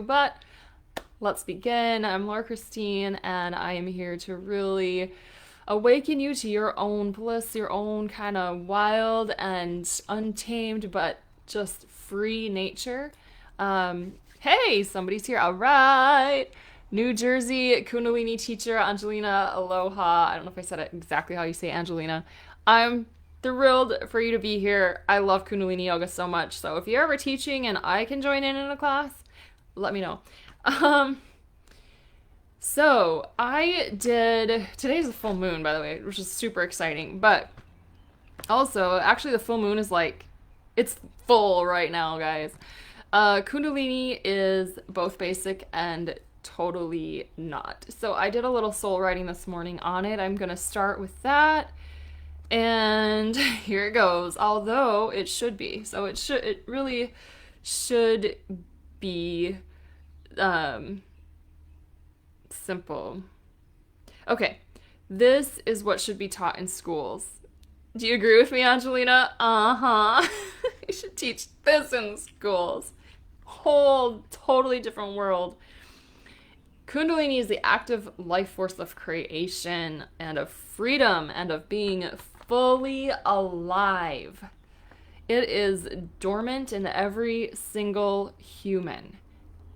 But let's begin. I'm Laura Christine, and I am here to really awaken you to your own bliss, your own kind of wild and untamed, but just free nature. Hey, somebody's here. All right. New Jersey Kundalini teacher Angelina Aloha. I don't know if I said it exactly how you say Angelina. I'm thrilled for you to be here. I love Kundalini yoga so much. So if you're ever teaching and I can join in a class, let me know. So today's a full moon, by the way, which is super exciting. But also, actually, the full moon is it's full right now, guys. Kundalini is both basic and totally not. So I did a little soul writing this morning on it. I'm going to start with that. And here it goes. Although it should be. So it really should be simple. Okay. This is what should be taught in schools. Do you agree with me, Angelina? Uh-huh. You should teach this in schools. Whole totally different world. Kundalini is the active life force of creation and of freedom and of being fully alive. It is dormant in every single human.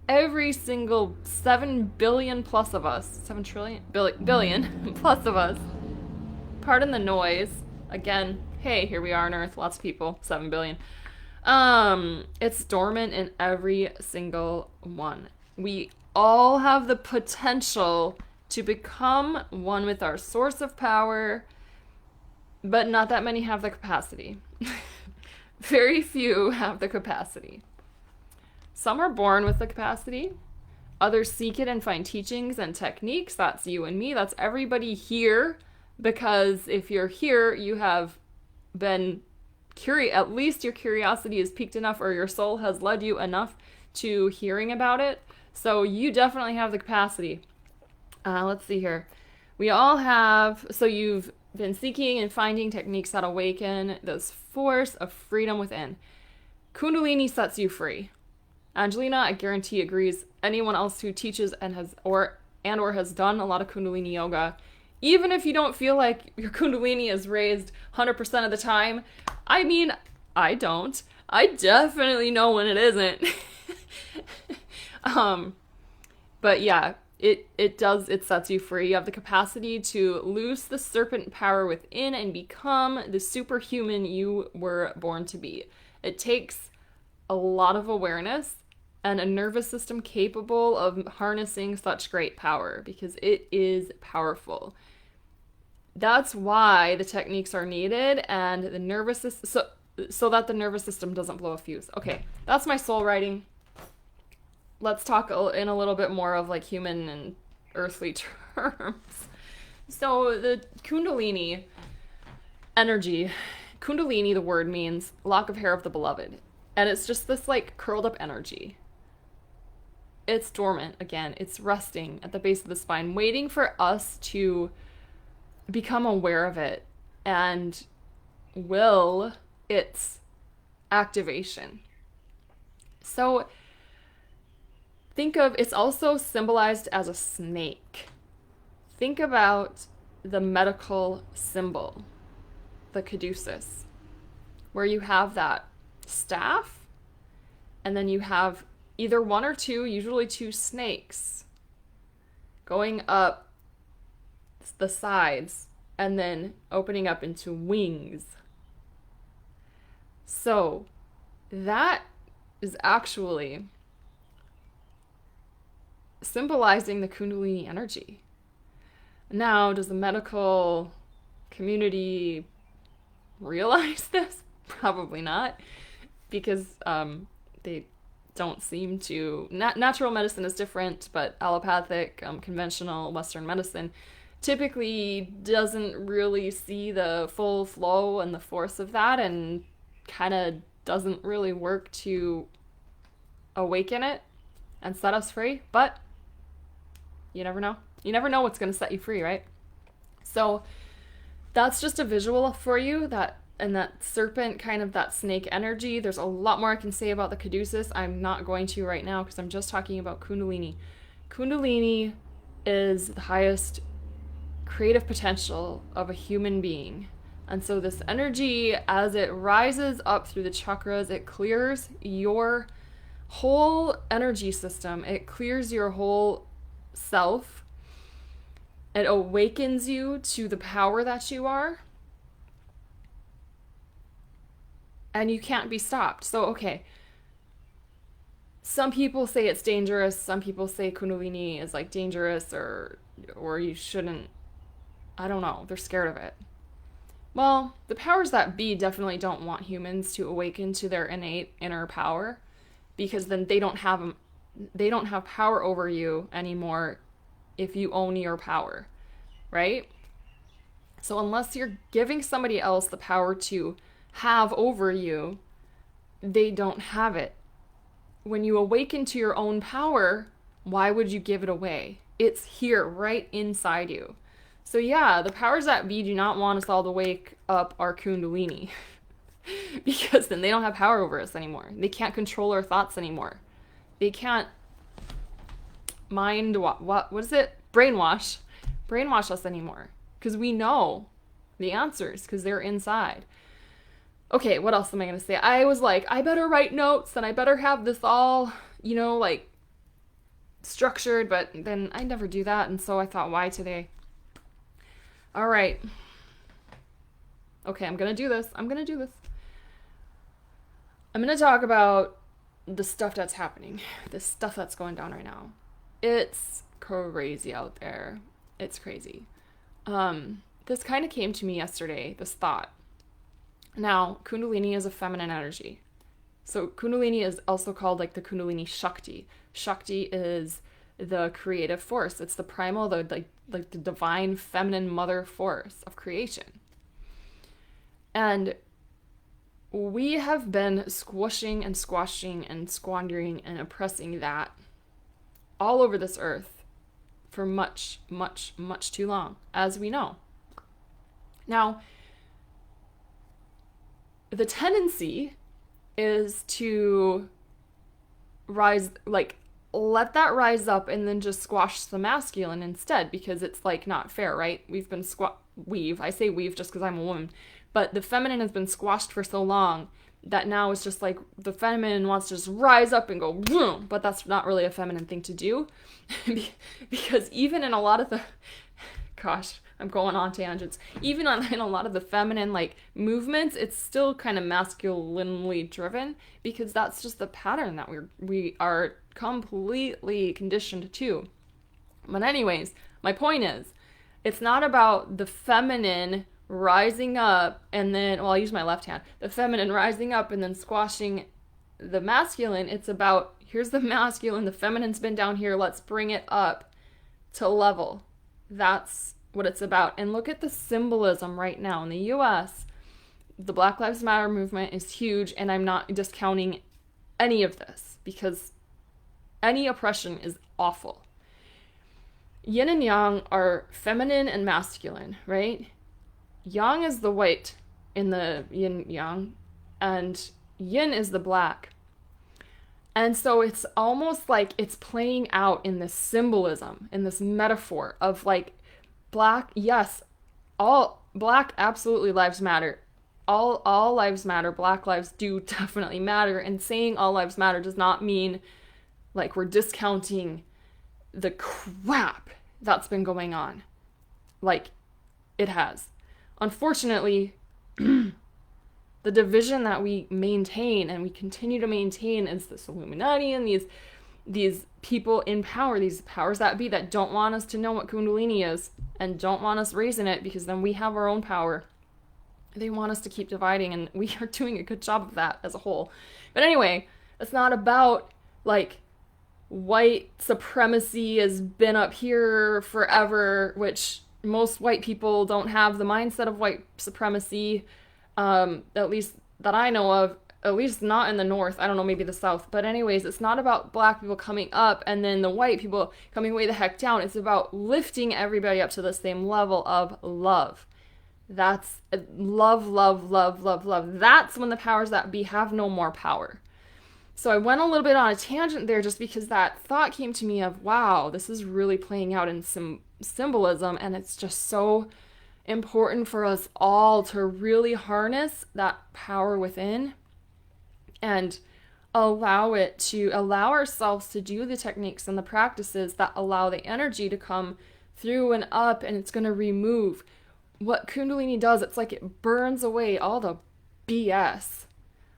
Every single 7 billion plus of us, 7 trillion, billion plus of us. Pardon the noise. Again, hey, here we are on Earth, lots of people, 7 billion. It's dormant in every single one. We all have the potential to become one with our source of power, but not that many have the capacity. Very few have the capacity. Some are born with the capacity. Others seek it and find teachings and techniques. That's you and me. That's everybody here. Because if you're here, you have been curious. At least your curiosity is piqued enough, or your soul has led you enough to hearing about it. So you definitely have the capacity. Let's see here. We all have. So you've been seeking and finding techniques that awaken this force of freedom within. Kundalini sets you free. Angelina, I guarantee, agrees. Anyone else who teaches and has done a lot of Kundalini yoga, even if you don't feel like your Kundalini is raised 100% of the time, I mean, I don't. I definitely know when it isn't. But yeah, it sets you free. You have the capacity to loose the serpent power within and become the superhuman you were born to be. It takes a lot of awareness and a nervous system capable of harnessing such great power, because it is powerful. That's why the techniques are needed, and the nervous system, so that the nervous system doesn't blow a fuse. Okay, that's my soul writing. Let's talk in a little bit more of like human and earthly terms. So the Kundalini energy, Kundalini, the word means lock of hair of the beloved. And it's just this like curled up energy. It's dormant, again. It's resting at the base of the spine, waiting for us to become aware of it and will its activation. So think of, it's also symbolized as a snake. Think about the medical symbol, the caduceus, where you have that staff, and then you have either one or two, usually two snakes, going up the sides and then opening up into wings. So that is actually symbolizing the Kundalini energy. Now, does the medical community realize this? Probably not, because they don't seem to. Natural medicine is different, but allopathic, conventional Western medicine typically doesn't really see the full flow and the force of that, and kind of doesn't really work to awaken it and set us free. But you never know. You never know what's going to set you free, right? So that's just a visual for you that and that serpent, kind of that snake energy. There's a lot more I can say about the caduceus. I'm not going to right now because I'm just talking about Kundalini. Kundalini is the highest creative potential of a human being. And so this energy, as it rises up through the chakras, it clears your whole energy system. It clears your whole self. It awakens you to the power that you are. And you can't be stopped. So, okay. Some people say it's dangerous. Some people say Kundalini is like dangerous or you shouldn't. I don't know. They're scared of it. Well, the powers that be definitely don't want humans to awaken to their innate inner power, because then they don't have power over you anymore if you own your power, right? So unless you're giving somebody else the power to have over you, they don't have it. When you awaken to your own power, why would you give it away? It's here, right inside you. So yeah, the powers that be do not want us all to wake up our Kundalini because then they don't have power over us anymore. They can't control our thoughts anymore. They can't what is it? Brainwash us anymore because we know the answers because they're inside. Okay, what else am I going to say? I was like, I better write notes and I better have this all, like structured, but then I never do that. And so I thought, why today? All right. Okay, I'm going to do this. I'm going to talk about the stuff that's happening, the stuff that's going down right now. It's crazy out there. It's crazy. This kind of came to me yesterday, this thought. Now, Kundalini is a feminine energy. So Kundalini is also called like the Kundalini Shakti. Shakti is the creative force. It's the primal, like the divine feminine mother force of creation. And we have been squishing and squashing and squandering and oppressing that all over this earth for much, much, much too long, as we know. Now, the tendency is to let that rise up and then just squash the masculine instead, because it's like not fair, right? We've been I say we've just because I'm a woman, but the feminine has been squashed for so long that now it's just like the feminine wants to just rise up and go boom, but that's not really a feminine thing to do because even in a lot of the I'm going on tangents. Even in a lot of the feminine like movements, it's still kind of masculinely driven because that's just the pattern that we are completely conditioned to. But anyways, my point is, it's not about the feminine rising up and then, I'll use my left hand, the feminine rising up and then squashing the masculine. It's about, here's the masculine, the feminine's been down here, let's bring it up to level. That's what it's about. And look at the symbolism right now in the US. The Black Lives Matter movement is huge, and I'm not discounting any of this because any oppression is awful. Yin and yang are feminine and masculine, right? Yang is the white in the yin yang, and yin is the black. And so it's almost like it's playing out in this symbolism, in this metaphor of like black, yes, all black absolutely lives matter. All lives matter. Black lives do definitely matter. And saying all lives matter does not mean like we're discounting the crap that's been going on. Like it has. Unfortunately, the division that we maintain and we continue to maintain is this Illuminati and these people in power, these powers that be that don't want us to know what Kundalini is and don't want us raising it because then we have our own power. They want us to keep dividing, and we are doing a good job of that as a whole. But anyway, it's not about like white supremacy has been up here forever, which most white people don't have the mindset of white supremacy, at least that I know of, at least not in the North. I don't know, maybe the South. But anyways, it's not about black people coming up and then the white people coming way the heck down. It's about lifting everybody up to the same level of love. That's love, love, love, love, love. That's when the powers that be have no more power. So I went a little bit on a tangent there just because that thought came to me of, wow, this is really playing out in some symbolism, and it's just so important for us all to really harness that power within and allow ourselves to do the techniques and the practices that allow the energy to come through and up, and it's going to remove what Kundalini does. It's like it burns away all the BS.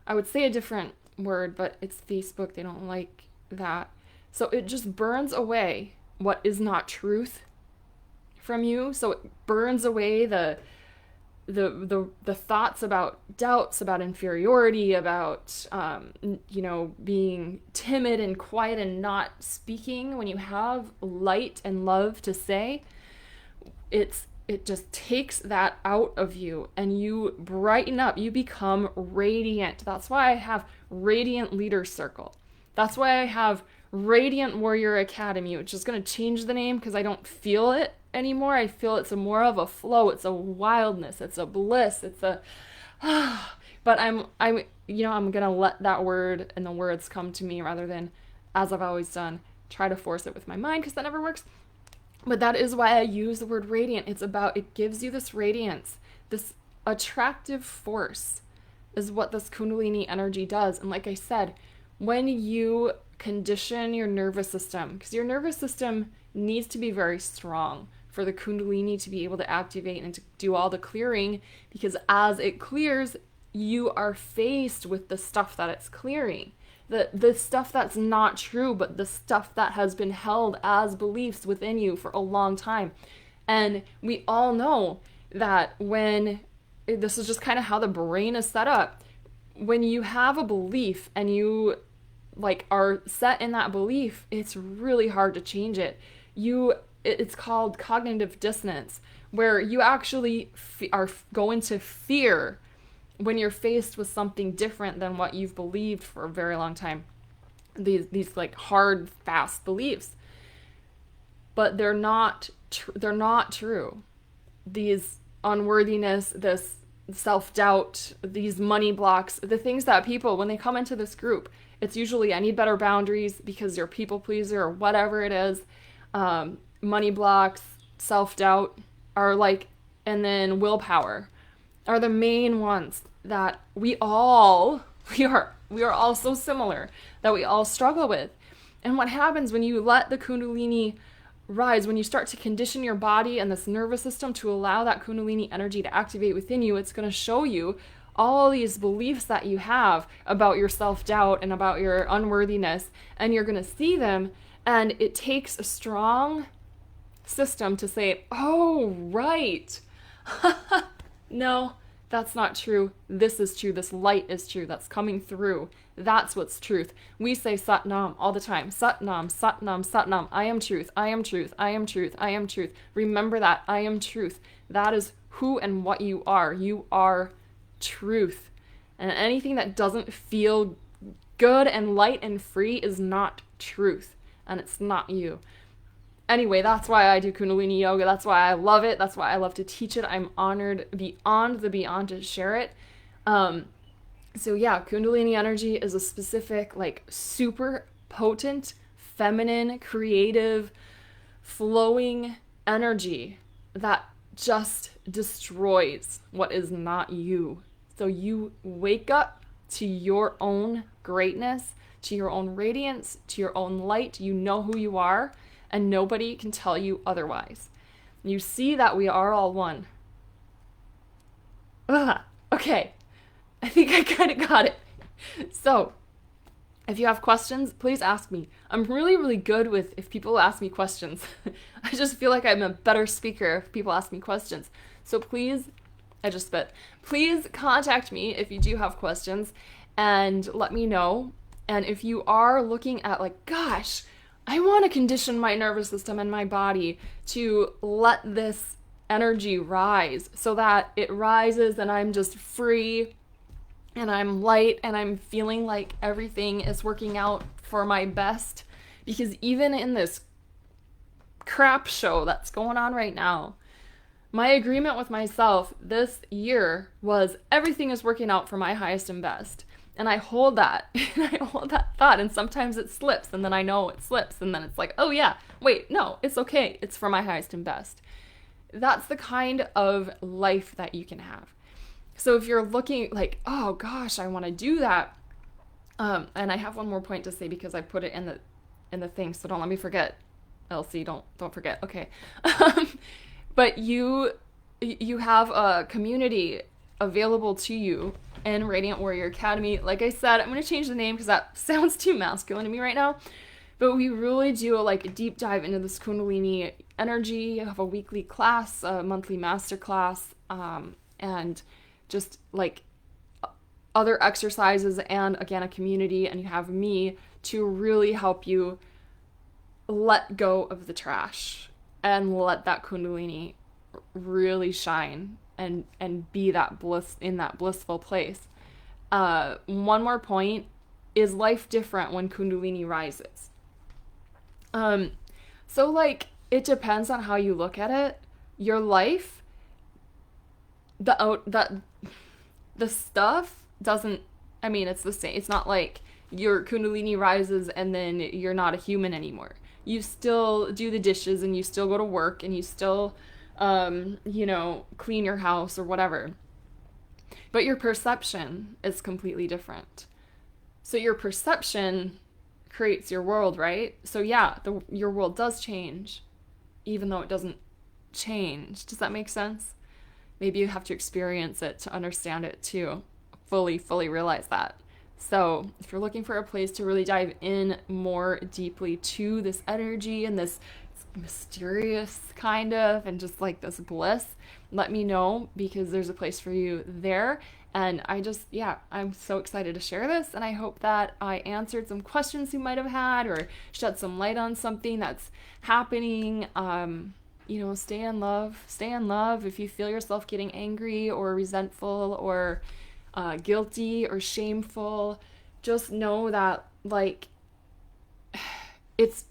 I would say a different word, but it's Facebook, they don't like that. So it just burns away what is not truth from you. So it burns away the thoughts about doubts, about inferiority, about being timid and quiet and not speaking. When you have light and love to say, it just takes that out of you and you brighten up. You become radiant. That's why I have Radiant Leader Circle. That's why I have Radiant Warrior Academy, which is going to change the name because I don't feel it anymore. I feel it's more of a flow. It's a wildness. It's a bliss. It's a but I'm gonna let that word and the words come to me rather than, as I've always done, try to force it with my mind, because that never works. But that is why I use the word radiant. It gives you this radiance, this attractive force is what this Kundalini energy does. And like I said, when you condition your nervous system, because your nervous system needs to be very strong for the Kundalini to be able to activate and to do all the clearing, because as it clears, you are faced with the stuff that it's clearing. The stuff that's not true, but the stuff that has been held as beliefs within you for a long time. And we all know that this is just kind of how the brain is set up. When you have a belief and you are set in that belief, it's really hard to change it. It's called cognitive dissonance, where you actually are going to fear when you're faced with something different than what you've believed for a very long time. These hard, fast beliefs. But they're not true. These unworthiness, this self-doubt, these money blocks, the things that people, when they come into this group, it's usually, I need better boundaries because you're a people pleaser or whatever it is. Money blocks, self-doubt and then willpower are the main ones that we are all so similar, that we all struggle with. And what happens when you let the Kundalini rise, when you start to condition your body and this nervous system to allow that Kundalini energy to activate within you, it's going to show you all these beliefs that you have about your self-doubt and about your unworthiness, and you're going to see them, and it takes a strong system to say, oh, right. No, that's not true. This is true. This light is true. That's coming through. That's what's truth. We say Sat Nam all the time. Sat Nam, Sat Nam, Sat Nam. I am truth. I am truth. I am truth. I am truth. Remember that. I am truth. That is who and what you are. You are truth. And anything that doesn't feel good and light and free is not truth. And it's not you. Anyway, that's why I do Kundalini yoga. That's why I love it. That's why I love to teach it. I'm honored beyond to share it. So yeah, Kundalini energy is a specific, super potent, feminine, creative, flowing energy that just destroys what is not you. So you wake up to your own greatness, to your own radiance, to your own light. You know who you are. And nobody can tell you otherwise. You see that we are all one. Okay. I think I kind of got it. So, if you have questions, please ask me. I'm really, really good with if people ask me questions. I just feel like I'm a better speaker if people ask me questions. So please, please contact me if you do have questions and let me know. And if you are looking at gosh, I want to condition my nervous system and my body to let this energy rise so that it rises and I'm just free and I'm light and I'm feeling like everything is working out for my best. Because even in this crap show that's going on right now, My agreement with myself this year was everything is working out for my highest and best. And I hold that, and I hold that thought, and sometimes it slips, and then I know it slips, and then it's like, oh yeah, wait, no, it's okay, it's for my highest and best. That's the kind of life that you can have. So if you're looking like, oh gosh, I want to do that, and I have one more point to say because I put it in the thing, so don't let me forget. Elsie, don't forget. Okay, but you have a community available to you in Radiant Warrior Academy. Like I said, I'm going to change the name because that sounds too masculine to me right now. But we really do like a deep dive into this Kundalini energy. I have a weekly class, a monthly master class, and just like other exercises, and again, a community. And you have me to really help you let go of the trash and let that Kundalini really shine and be that bliss in that blissful place. One more point is life different when Kundalini rises. So like it depends on how you look at it. Your life, the stuff doesn't. I mean, it's the same. It's not like your Kundalini rises and then you're not a human anymore. You still do the dishes and you still go to work and you still clean your house or whatever. But your perception is completely different. So your perception creates your world, right? So yeah, your world does change, even though it doesn't change. Does that make sense? Maybe you have to experience it to understand it too. Fully realize that. So if you're looking for a place to really dive in more deeply to this energy and this mysterious kind of, and just like this bliss, let me know, because there's a place for you there. And I'm so excited to share this, and I hope that I answered some questions you might have had or shed some light on something that's happening. Stay in love. If you feel yourself getting angry or resentful or guilty or shameful, just know that like it's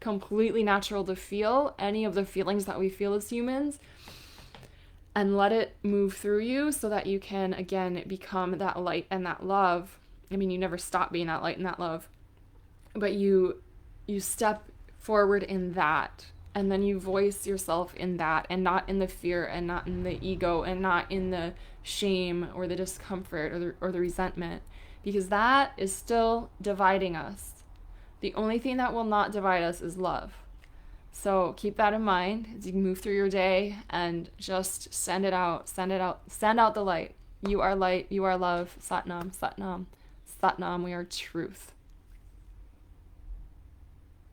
completely natural to feel any of the feelings that we feel as humans, and let it move through you so that you can again become that light and that love. I mean, you never stop being that light and that love, but you step forward in that, and then you voice yourself in that, and not in the fear, and not in the ego, and not in the shame or the discomfort or the resentment, because that is still dividing us. The only thing that will not divide us is love. So keep that in mind as you move through your day, and just send out the light. You are light, you are love. Satnam, Satnam, Satnam, we are truth.